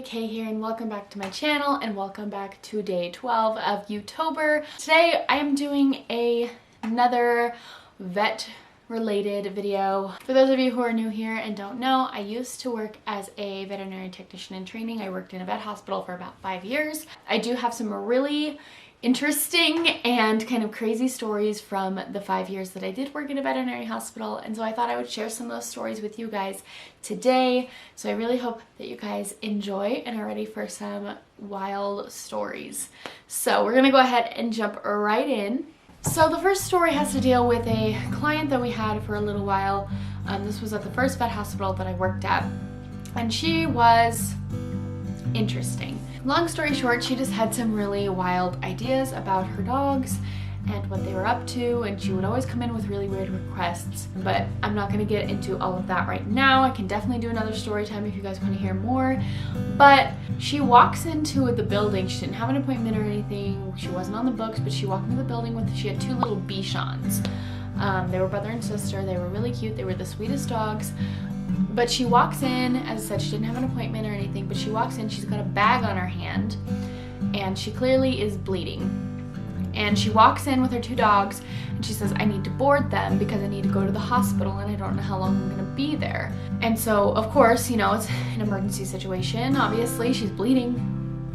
ShelbyKay here, and welcome back to my channel, and welcome back to day 12 of YouTober. Today I am doing another vet related video. For those of you who are new here and don't know, I used to work as a veterinary technician in training. I worked in a vet hospital for about 5 years. I do have some really interesting and kind of crazy stories from the 5 years that I did work in a veterinary hospital, and so I thought I would share some of those stories with you guys today. So I really hope that you guys enjoy and are ready for some wild stories. So we're gonna go ahead and jump right in. So the first story has to deal with a client that we had for a little while. This was at the first vet hospital that I worked at, and she was interesting. Long story short, she just had some really wild ideas about her dogs and what they were up to, and she would always come in with really weird requests, but I'm not going to get into all of that right now. I can definitely do another story time if you guys want to hear more. But she walks into the building. She didn't have an appointment or anything. She wasn't on the books, but she walked into the building she had 2 little Bichons. They were brother and sister. They were really cute. They were the sweetest dogs. But she walks in, as I said, she didn't have an appointment or anything, but she walks in, she's got a bag on her hand, and she clearly is bleeding. And she walks in with her 2 dogs, and she says, I need to board them because I need to go to the hospital and I don't know how long I'm gonna be there. And so, of course, you know, it's an emergency situation. Obviously, she's bleeding,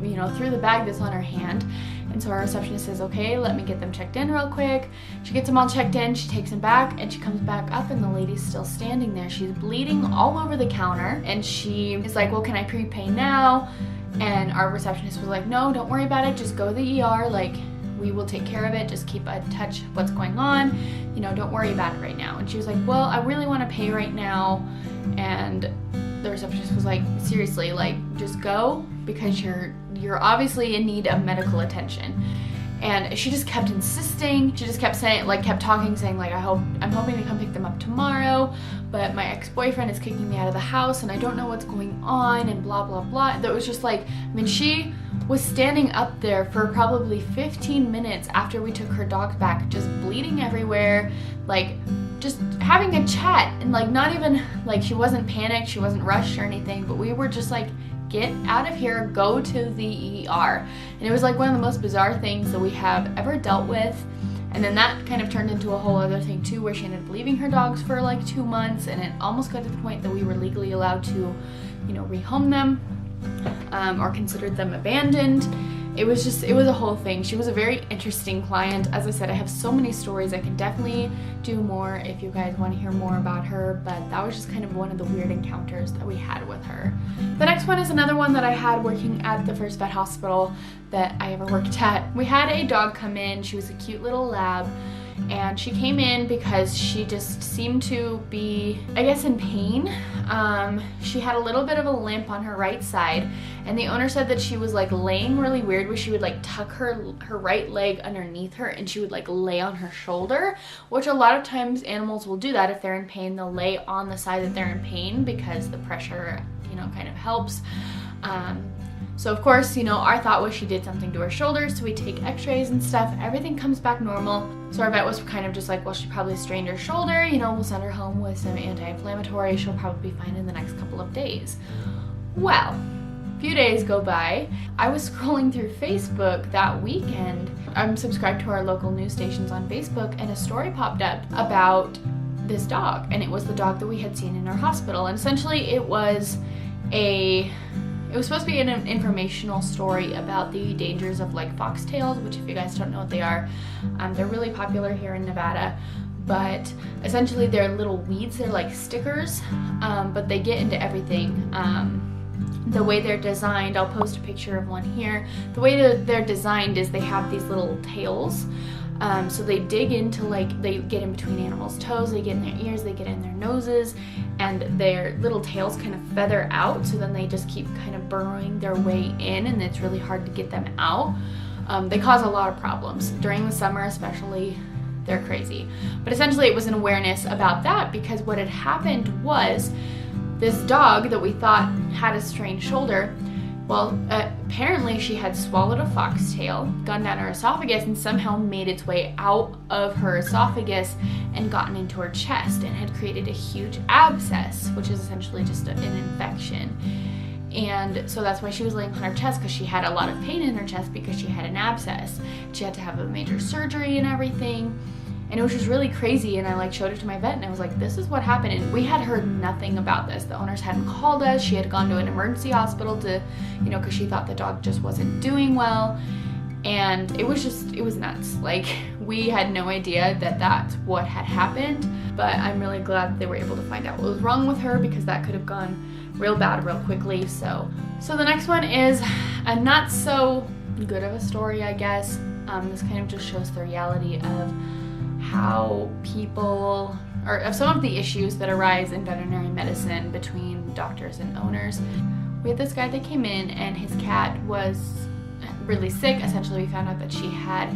you know, through the bag that's on her hand. And so our receptionist says, okay, let me get them checked in real quick. She gets them all checked in, she takes them back, and she comes back up, and the lady's still standing there. She's bleeding all over the counter, and she is like, well, can I prepay now? And our receptionist was like, no, don't worry about it, just go to the ER, like, we will take care of it, just keep a touch of what's going on, you know, don't worry about it right now. And she was like, well, I really want to pay right now. And the receptionist was like, seriously, like, just go, because you're obviously in need of medical attention. And she just kept insisting. She just kept saying, like, kept talking, saying, like, I'm hoping to come pick them up tomorrow, but my ex-boyfriend is kicking me out of the house and I don't know what's going on, and blah blah blah. That was just like, I mean, she was standing up there for probably 15 minutes after we took her dogs back, just bleeding everywhere, like, just having a chat, and like, not even like, she wasn't panicked, she wasn't rushed or anything, but we were just like, get out of here, go to the ER. And it was like one of the most bizarre things that we have ever dealt with. And then that kind of turned into a whole other thing too, where she ended up leaving her dogs for like 2 months, and it almost got to the point that we were legally allowed to, you know, rehome them, or considered them abandoned. It was a whole thing. She was a very interesting client. As I said, I have so many stories. I can definitely do more if you guys want to hear more about her, but that was just kind of one of the weird encounters that we had with her. The next one is another one that I had working at the first vet hospital that I ever worked at. We had a dog come in. She was a cute little lab, and she came in because she just seemed to be, I guess, in pain. She had a little bit of a limp on her right side, and the owner said that she was like laying really weird, where she would like tuck her right leg underneath her and she would like lay on her shoulder, which a lot of times animals will do that. If they're in pain, they'll lay on the side that they're in pain because the pressure, you know, kind of helps. So of course, you know, our thought was she did something to her shoulders, so we take x-rays and stuff. Everything comes back normal. So our vet was kind of just like, well, she probably strained her shoulder, you know, we'll send her home with some anti-inflammatory. She'll probably be fine in the next couple of days. Well, a few days go by. I was scrolling through Facebook that weekend. I'm subscribed to our local news stations on Facebook, and a story popped up about this dog, and it was the dog that we had seen in our hospital. And essentially it was supposed to be an informational story about the dangers of like foxtails, which, if you guys don't know what they are, they're really popular here in Nevada. But essentially they're little weeds. They're like stickers, but they get into everything. The way they're designed, I'll post a picture of one here. The way that they're designed is they have these little tails. So they dig into, like, they get in between animals' toes, they get in their ears, they get in their noses, and their little tails kind of feather out, so then they just keep kind of burrowing their way in, and it's really hard to get them out. They cause a lot of problems. During the summer especially, they're crazy. But essentially it was an awareness about that, because what had happened was this dog that we thought had a strained shoulder, well, apparently she had swallowed a foxtail, gone down her esophagus, and somehow made its way out of her esophagus and gotten into her chest, and had created a huge abscess, which is essentially just an infection. And so that's why she was laying on her chest, because she had a lot of pain in her chest because she had an abscess. She had to have a major surgery and everything. And it was just really crazy, and I like showed it to my vet and I was like, this is what happened. And we had heard nothing about this. The owners hadn't called us. She had gone to an emergency hospital to, you know, because she thought the dog just wasn't doing well. And it was nuts. Like, we had no idea that that's what had happened, but I'm really glad that they were able to find out what was wrong with her, because that could have gone real bad real quickly. So the next one is a not so good of a story, I guess. This kind of just shows the reality of how people, or of some of the issues that arise in veterinary medicine between doctors and owners. We had this guy that came in and his cat was really sick. Essentially, we found out that she had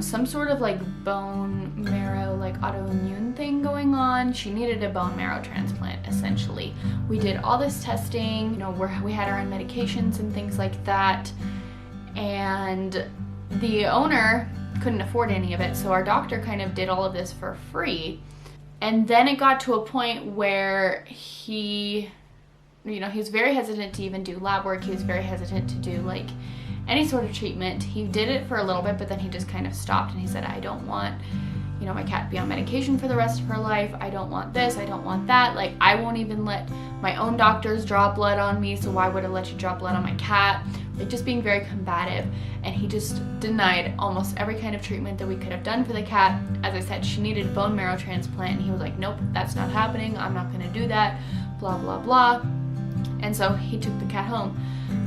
some sort of like bone marrow, like autoimmune thing going on. She needed a bone marrow transplant, essentially. We did all this testing, you know, we had her on medications and things like that. And the owner couldn't afford any of it, so our doctor kind of did all of this for free. And then it got to a point where he was very hesitant to even do lab work. He was very hesitant to do like any sort of treatment. He did it for a little bit, but then he just kind of stopped, and he said, I don't want, you know, my cat to be on medication for the rest of her life. I don't want this, I don't want that. Like, I won't even let my own doctors draw blood on me, so why would I let you draw blood on my cat? Like, just being very combative. And he just denied almost every kind of treatment that we could have done for the cat. As I said, she needed a bone marrow transplant, and he was like, nope, that's not happening. I'm not gonna do that, blah, blah, blah. And so he took the cat home.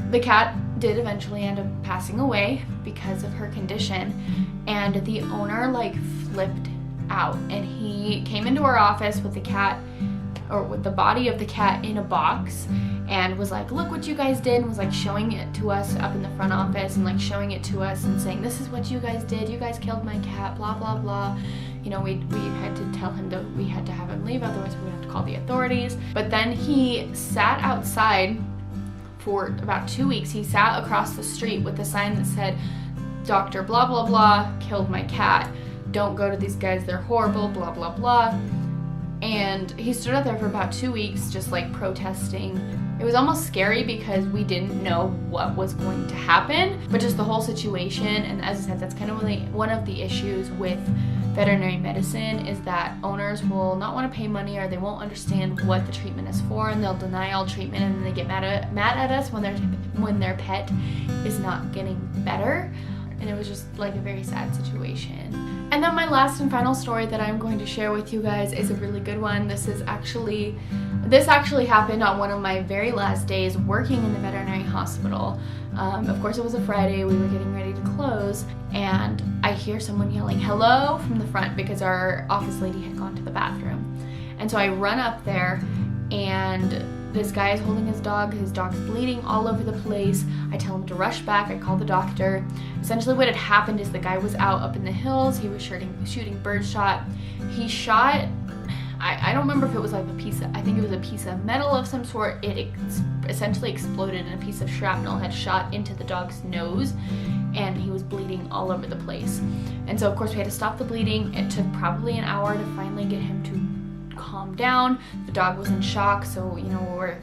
The cat did eventually end up passing away because of her condition, and the owner like flipped out, and he came into our office with the cat, or with the body of the cat in a box, and was like, look what you guys did, and was like showing it to us up in the front office, and like showing it to us and saying, this is what you guys did, you guys killed my cat, blah blah blah. You know, we had to tell him that we had to have him leave, otherwise we would have to call the authorities. But then he sat outside for about 2 weeks. He sat across the street with a sign that said, Dr. blah blah blah killed my cat, don't go to these guys, they're horrible, blah blah blah. And he stood out there for about 2 weeks just like protesting. It was almost scary because we didn't know what was going to happen, but just the whole situation. And as I said, that's kind of really one of the issues with veterinary medicine, is that owners will not want to pay money, or they won't understand what the treatment is for, and they'll deny all treatment, and then they get mad at us when their pet is not getting better. And it was just like a very sad situation. And then my last and final story that I'm going to share with you guys is a really good one. This actually happened on one of my very last days working in the veterinary hospital. Of course, it was a Friday, we were getting ready to close, and I hear someone yelling hello from the front because our office lady had gone to the bathroom. And so I run up there, and this guy is holding his dog's bleeding all over the place. I tell him to rush back, I call the doctor. Essentially what had happened is the guy was out up in the hills, he was shooting birdshot. He shot, I don't remember if it was like I think it was a piece of metal of some sort. It essentially exploded, and a piece of shrapnel had shot into the dog's nose, and he was bleeding all over the place. And so of course we had to stop the bleeding. It took probably an hour to finally get him to calm down. The dog was in shock, so you know, we're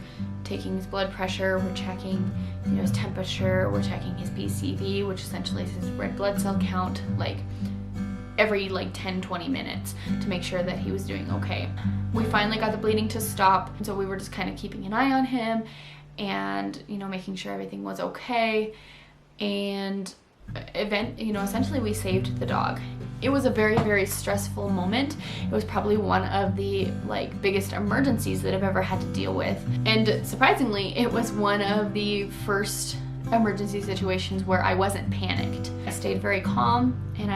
taking his blood pressure, we're checking, you know, his temperature, we're checking his PCV, which essentially is his red blood cell count, like every like 10-20 minutes to make sure that he was doing okay. We finally got the bleeding to stop, and so we were just kind of keeping an eye on him and, you know, making sure everything was okay. And essentially we saved the dog. It was a very, very stressful moment. It was probably one of the like biggest emergencies that I've ever had to deal with. And surprisingly, it was one of the first emergency situations where I wasn't panicked. I stayed very calm, and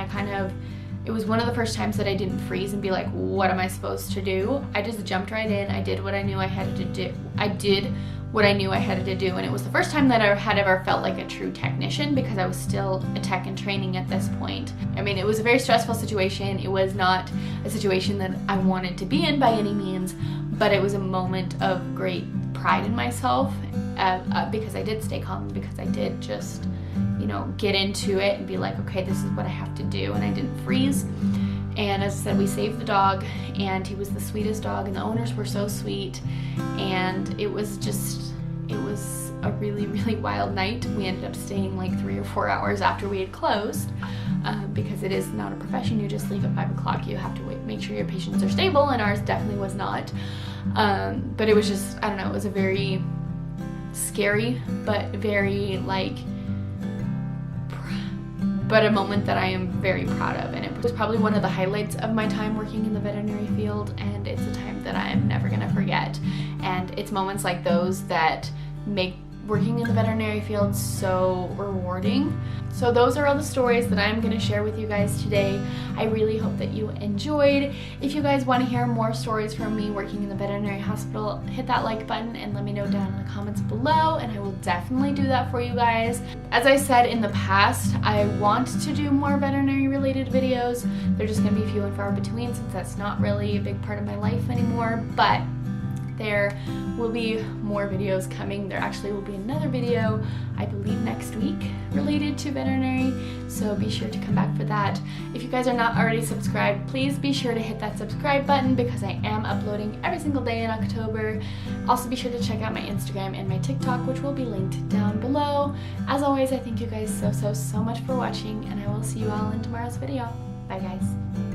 it was one of the first times that I didn't freeze and be like, what am I supposed to do? I just jumped right in. I did what I knew I had to do. And it was the first time that I had ever felt like a true technician, because I was still a tech in training at this point. I mean, it was a very stressful situation. It was not a situation that I wanted to be in by any means, but it was a moment of great pride in myself because I did stay calm, because I did just, you know, get into it and be like, okay, this is what I have to do, and I didn't freeze. And as I said, we saved the dog, and he was the sweetest dog, and the owners were so sweet, and it was a really, really wild night. We ended up staying like 3 or 4 hours after we had closed because it is not a profession. You just leave at 5 o'clock. You have to wait, make sure your patients are stable, and ours definitely was not. But it was just, I don't know, it was a very scary, but very like, but a moment that I am very proud of, and it was probably one of the highlights of my time working in the veterinary field, and it's a time that I'm never gonna forget. And it's moments like those that make working in the veterinary field so rewarding. So those are all the stories that I'm gonna share with you guys today. I really hope that you enjoyed. If you guys want to hear more stories from me working in the veterinary hospital, hit that like button and let me know down in the comments below, and I will definitely do that for you guys. As I said in the past, I want to do more veterinary related videos. They're just gonna be few and far between since that's not really a big part of my life anymore, but there will be more videos coming. There actually will be another video, I believe next week, related to veterinary, so be sure to come back for that. If you guys are not already subscribed, please be sure to hit that subscribe button because I am uploading every single day in October. Also be sure to check out my Instagram and my TikTok, which will be linked down below. As always, I thank you guys so much for watching, and I will see you all in tomorrow's video. Bye guys.